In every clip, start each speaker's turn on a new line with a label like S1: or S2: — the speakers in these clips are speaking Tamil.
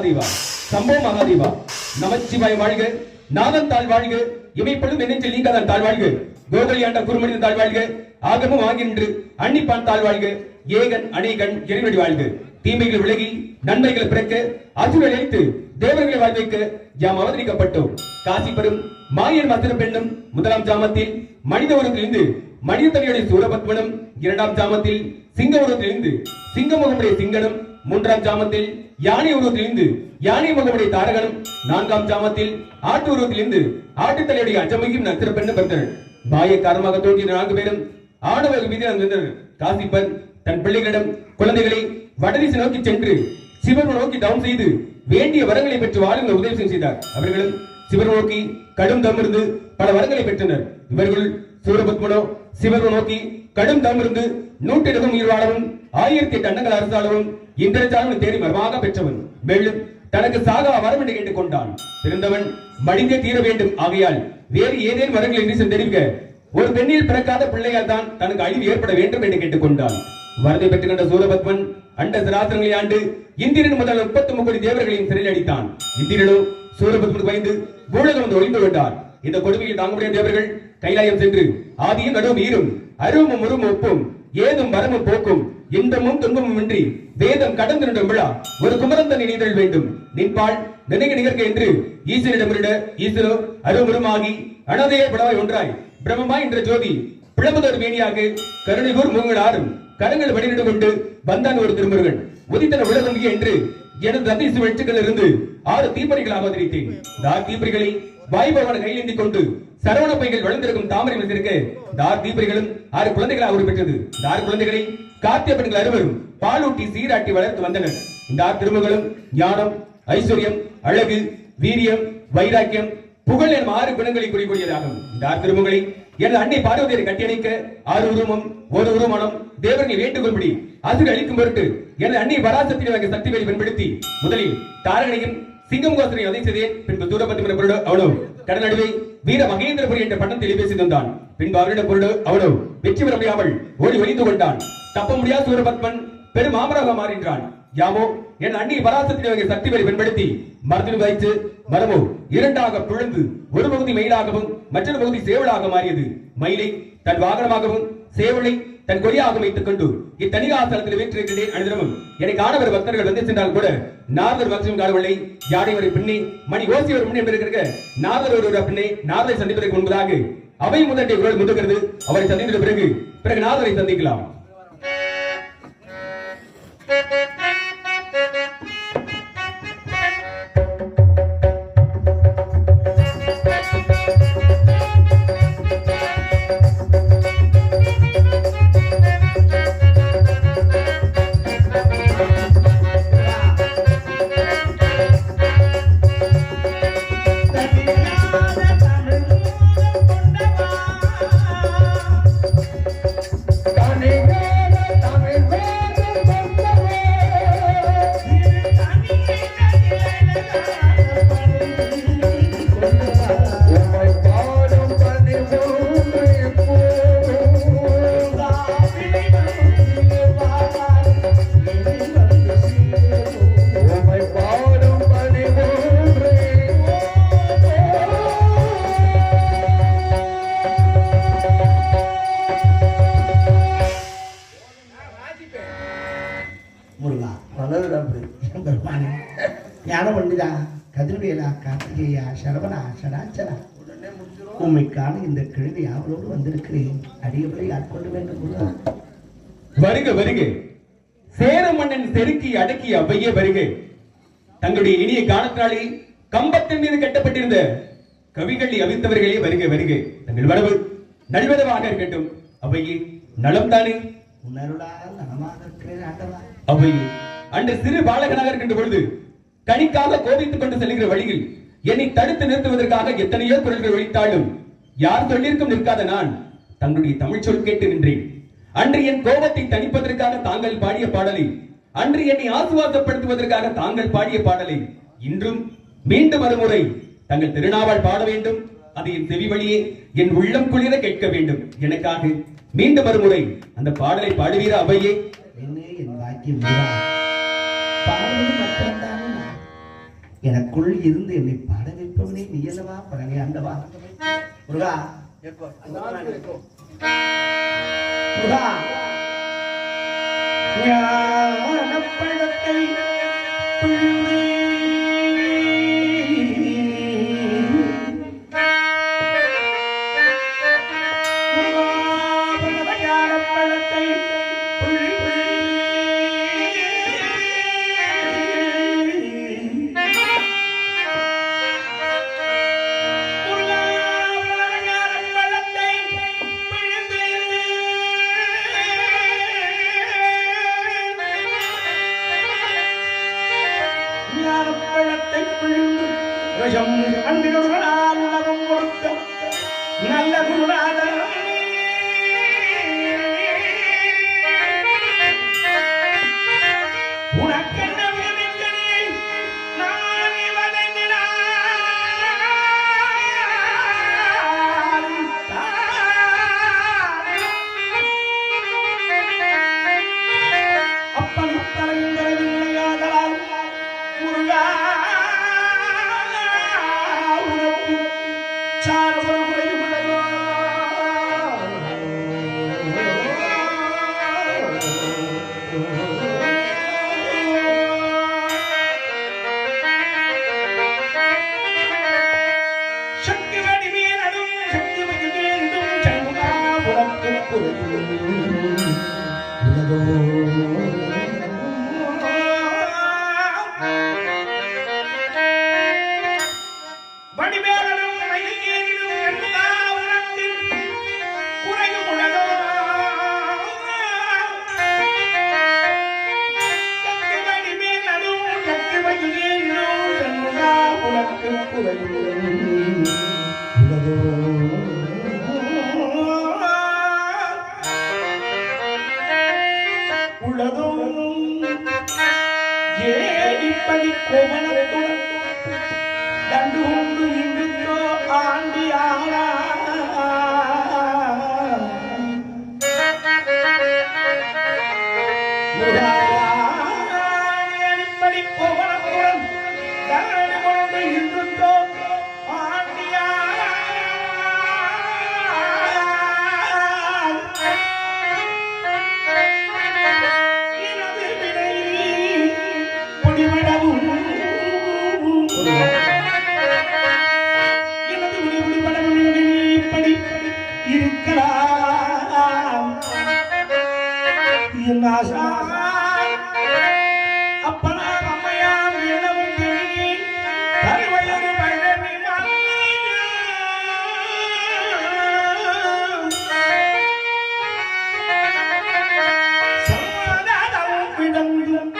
S1: மகாதேவா, சம்போ மகாதேவா, நமச்சிவாய் வாழ்க, நாதன் தாழ் வாழ்க, இமைப்பொழுதும் நெஞ்சில் நீங்காதான் தாழ் வாழ்க, கோகலியாண்ட குருமனிதன் தாழ் வாழ்க, ஆகமும் ஆகின்று அன்னிப்பான் தாழ் வாழ்க, ஏகன் அநேகன் இறைவடி வாழ்க. தீமைகள் விலகி நன்மைகள் பிறக்க அசுரல் அழித்து தேவர்களை வாழ்வைக்க யாம் அவதரிக்கப்பட்டோம். காசி பெறும் மாயன் மந்திர பெண்ணும் முதலாம் ஜாமத்தில் மனித உருவத்திலிருந்து மனித தனியுடைய சூரபத்மனும், இரண்டாம் ஜாமத்தில் சிங்க உருவத்திலிருந்து சிங்க முகமுடைய சிங்கனும், மூன்றாம் ஜாமத்தில் யானை உருவத்திலிருந்து யானை முகமுடைய தாரகனும், நான்காம் ஜாமத்தில் ஆட்டு உருவத்திலிருந்து ஆட்டுத்தலையுடைய அஜமையும் நத்திர பெண்ணும் பிறந்தனர். மாய காரணமாக தோன்றிய 4 பேரும் ஆணவ மீது வந்தனர். காசிப்பன் தன் பிள்ளைகளிடம் குழந்தைகளை வடதிசை நோக்கி சென்று சிவன் நோக்கி தவம் செய்து வேண்டிய வரங்களை பெற்று வாழுங்க உதவி செய்தார். அவர்களும் சிவன் நோக்கி கடும் தவம் இருந்து பல வரங்களை பெற்றனர். இவர்கள் சூரபத்மனோ சிவன் நோக்கி கடும் தவம் இருந்து 100 உயிர் வாழவும் 1008 அன்னங்கள் அரசாளவும் இந்திரஜாலம் தேடி வரமாக பெற்றவன். மேலும் தனக்கு சாகா வரம் என்று கேட்டுக் கொண்டான். பிறந்தவன் மடிந்தே தீர வேண்டும். ஆகையால் வேறு ஏதேனும் வரங்கள் என்று தெரிவிக்க ஒரு பெண்ணில் பிறக்காத பிள்ளையால் தான் தனக்கு அழிவு ஏற்பட வேண்டும் என்று கேட்டுக் கொண்டான். வரதை பெற்றுக் கொண்ட சூரபத்மன் அண்ட சராசரங்களை ஆண்டு இந்திரன் முதல் 33 கோடி தேவர்களையும் சிறையில் அடித்தான். இந்திரனோ சூரபத்மனுக்கு பயந்து பூலகம் வந்து ஒளிந்து கொண்டார். இந்த கொடுமையில் தாங்க முடியாத தேவர்கள் கைலாயம் சென்று ஆதியும் நடுவும் ஈரும் அருவமும் உருவும் ஒப்பும் ஏதும் வரமும் போக்கும் இன்பமும் துன்பமும் இன்றி வேதம் கடந்து நின்ற விழா ஒரு குமரந்தன் இணைதல் வேண்டும் நின்பாள் நினைக்க நிகழ்க என்று ஈஸ்வரிடமிருட ஈஸ்வரோ அருவமுருமாகி அனதையே படவாய் ஒன்றாய் பிரம்மமாய் என்ற ஜோதி பிளம்புதொரு மேனியாக கருணைகூர் முகங்கள் ஆறும் கரங்கள் வடிநின்று கொண்டு வந்தான் ஒரு திருமுருகன் உதித்தன உலகங்கிய என்று எனது அதிசு வெற்றுக்கள் இருந்து 6 தீப்பறிகளாக அவதரித்தேன். இந்த 6 தீப்பறிகளை வாய்பவன கையேந்தி கொண்டு சரவண பைகள் வளர்ந்திருக்கும் தாமரை வைத்திருக்க இந்த 6 தீப்பறிகளும் 6 குழந்தைகளாக உருப்பெற்றது. இந்த 6 குழந்தைகளை காத்திய பெண்கள் அறுவரும் பாலூட்டி சீராட்டி வளர்த்து வந்தனர். இந்த 6 திருமகளும் ஞானம், ஐஸ்வர்யம், அழகு, வீரியம், வைராக்கியம், புகழ் எனும் 6 குணங்களை குறிக்கூடியதாகும். இந்த 6 திருமகளை எனது அன்னை பார்வதியை கட்டியணைக்க 6 உருவமும் 1 உருவமனம் தேவர்களை வேண்டுகொள்படி அசுர அளிக்கும் பொருட்டு எனது அன்னை பராசக்தி சக்தி வேலை பயன்படுத்தி முதலில் தாரகனையும் சிங்கமுகாசனை அதை செய்தேன். பின்பு சூரபத்மன் பொருடு அவனோ கடல் நடுவே வீர மகேந்திரபுரி என்ற பட்டத்தில் பேசி தந்தான். பின்பு அவரிடம் பொருடு அவனோ வெற்றி பெற முடியாமல் ஓடி ஒளிந்து கொண்டான். தப்ப முடியாத சூரபத்மன் பெரும் மாமராக மாறின்றான். யாமோ என் அன்னை பராசக்தி சக்தி வேலை பயன்படுத்தி மரத்தில் வைத்து மரமோ 2ஆக பிளந்து ஒரு பகுதி மயிலாகவும் மற்றொரு பகுதி சேவலாக மாறியது. மயிலை தன் வாகனமாகவும் சேவலை தன் கொடியாக வைத்துக் கொண்டு இத்தனிகாசலத்தில் வீற்றிருக்கிறேன். அனுதினமும் எனக்கு ஆடவர் பக்தர்கள் வந்து சென்றால் கூட நாரதர் பக்தரும் காணவில்லை. யானை ஒரு பின்னே மணி ஓசி ஒரு முன்னே இருக்கிற நாரதர் ஒரு பின்னே நாரதை சந்திப்பதற்கு முன்பதாக அவை முதட்டை உடல் முந்துகிறது. அவரை சந்தித்த பிறகு நாரதரை சந்திக்கலாம்.
S2: உண்மைக்கான இந்த கிழவி அவளோடு வந்திருக்கிறேன். அடியவரை ஆட்கொள்ள வேண்டும்.
S1: வருக வருக சேர மன்னன் செருக்கி அடக்கி அவ்வையே வருக. தங்களுடைய இனிய காலத்தினாலே கம்பத்தின் மீது கட்டப்பட்டிருந்த கவிகளை அவிழ்த்தவர்களே வருக வருக. தங்கள் வரவு நல்வரவாக இருக்கட்டும். அவ்வையே நலம் தானே?
S2: உணருளால் நலமாக இருக்கிறேன் ஆண்டவா.
S1: அவ்வையே அன்று சிறு பாலகனாக இருக்கின்ற பொழுது கனிக்காக கோபித்துக் கொண்டு செல்கிற வழியில் என்னை தடுத்து நிறுத்துவதற்காக எத்தனையோ குரல்கள் ஒழித்தாலும் யார் சொல்லிருக்கும் நிற்காத நான் தங்களுடைய தமிழ் சொல் கேட்டு நின்றேன். அன்று என் கோபத்தை தணிப்பதற்காக தாங்கள் பாடிய பாடலை, அன்று என்னை ஆசுவாசப்படுத்துவதற்காக தாங்கள் பாடிய பாடலை இன்றும் மீண்டும் மறுமுறை தங்கள் திருநாவால் பாட வேண்டும். அதை என் செவி வழியே என் உள்ளம் குளிர கேட்க வேண்டும். எனக்காக மீண்டும் மறுமுறை அந்த பாடலை பாடுவீரா அவையே?
S2: என் வாக்கியம் எனக்குள் இருந்து என்னை பாட வைப்பவனே நீ அல்லவா பழனி ஆண்டவா. முருகா முருகா ஞானப்பழத்தை பிழிந்து ஞானப்பழத்தை அன்பினுடன் உலகம் கொடுத்த நல்ல குருநாதர் உனக்கென்ன விரும்பிக்கிறேன் நான் அப்பன் தலையாதலால் முருகா ஏடிப்படி கோமணத்துடன் தண்டு கொண்டு இன்றுக்கோ ஆண்டியானா ஏடிப்படி கோமணத்துடன் தண்டு கொண்டு இன்றுக்கோ ஆண்டியானா இருக்கலாம் என் ஆசா அப்பனா அம்மையாம் எனவும் தெரிவி கருவையொரு பழனி சமாதானமும் விளங்கும்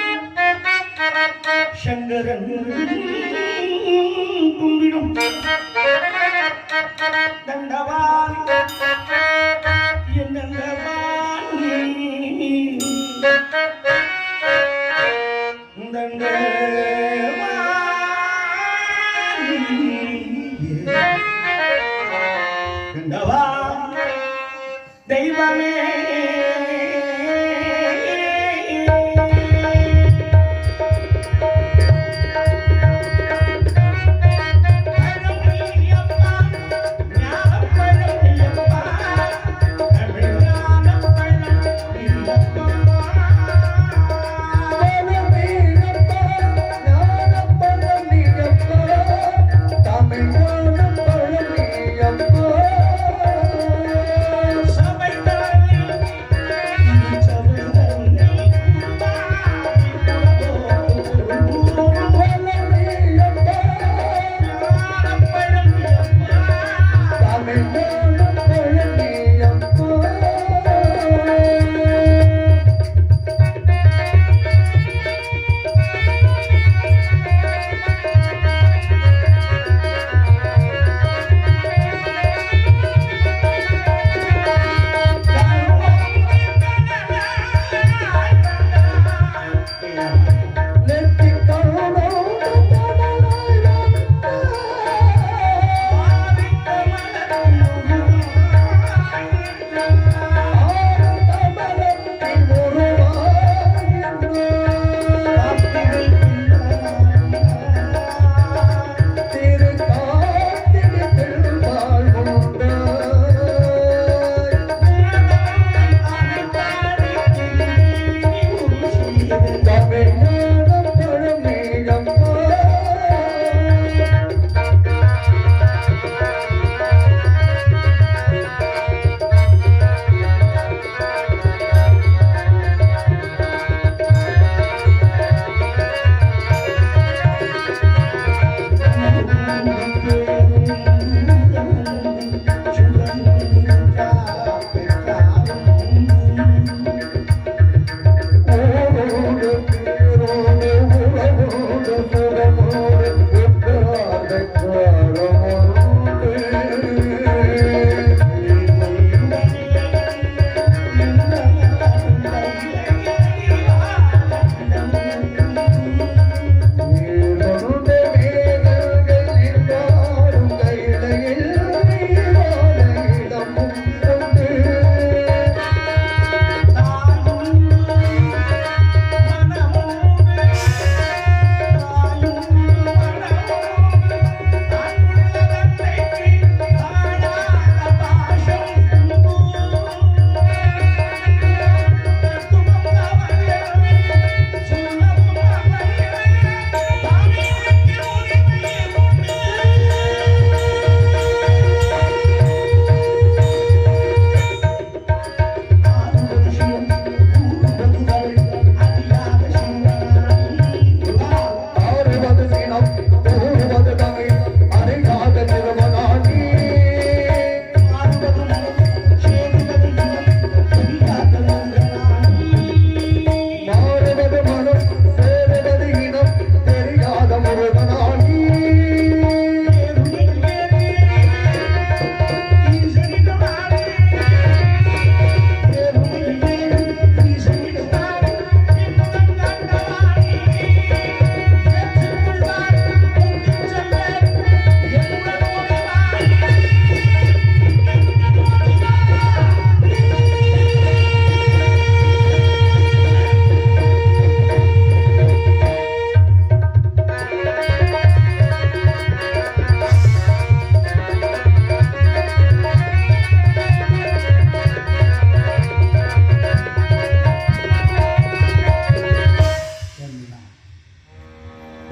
S2: சங்கரன் கும்பிடும் தண்டவான் என்னவான் தண்டவான் தெய்வமே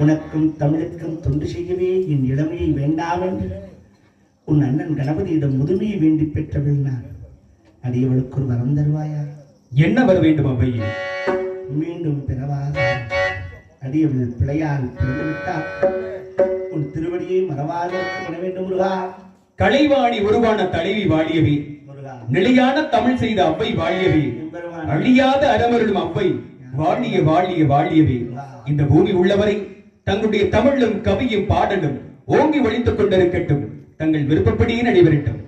S2: உனக்கும் தமிழுக்கும் தொண்டு செய்யவே என் இளமையை வேண்டாம் என்று உன் அண்ணன் கணபதியிடம் முதுமையை வேண்டி பெற்றவள் நான். அடியவளுக்கு ஒரு வரம் தருவாயா?
S1: என்ன வர வேண்டும் அவ்வையே?
S2: மீண்டும் பிறவாத அடியவள் பிழையால் பிறந்துவிட்டால் உன் திருவடியை மறவாத இருக்க வேண்டும் முருகா.
S1: கலைவாணி உருவான தலைவி வாழியவே,
S2: முருகா
S1: நிலையான தமிழ் செய்த அவ்வை வாழியவே, அழியாத அறமருளும் அவ்வை வாழிய வாழிய வாழியவே. இந்த பூமி உள்ளவரை தங்களுடைய தமிழும் கவியும் பாடலும் ஓங்கி ஒழித்துக் கொண்டிருக்கட்டும். தங்கள் விருப்பப்படியே நடைபெறட்டும்.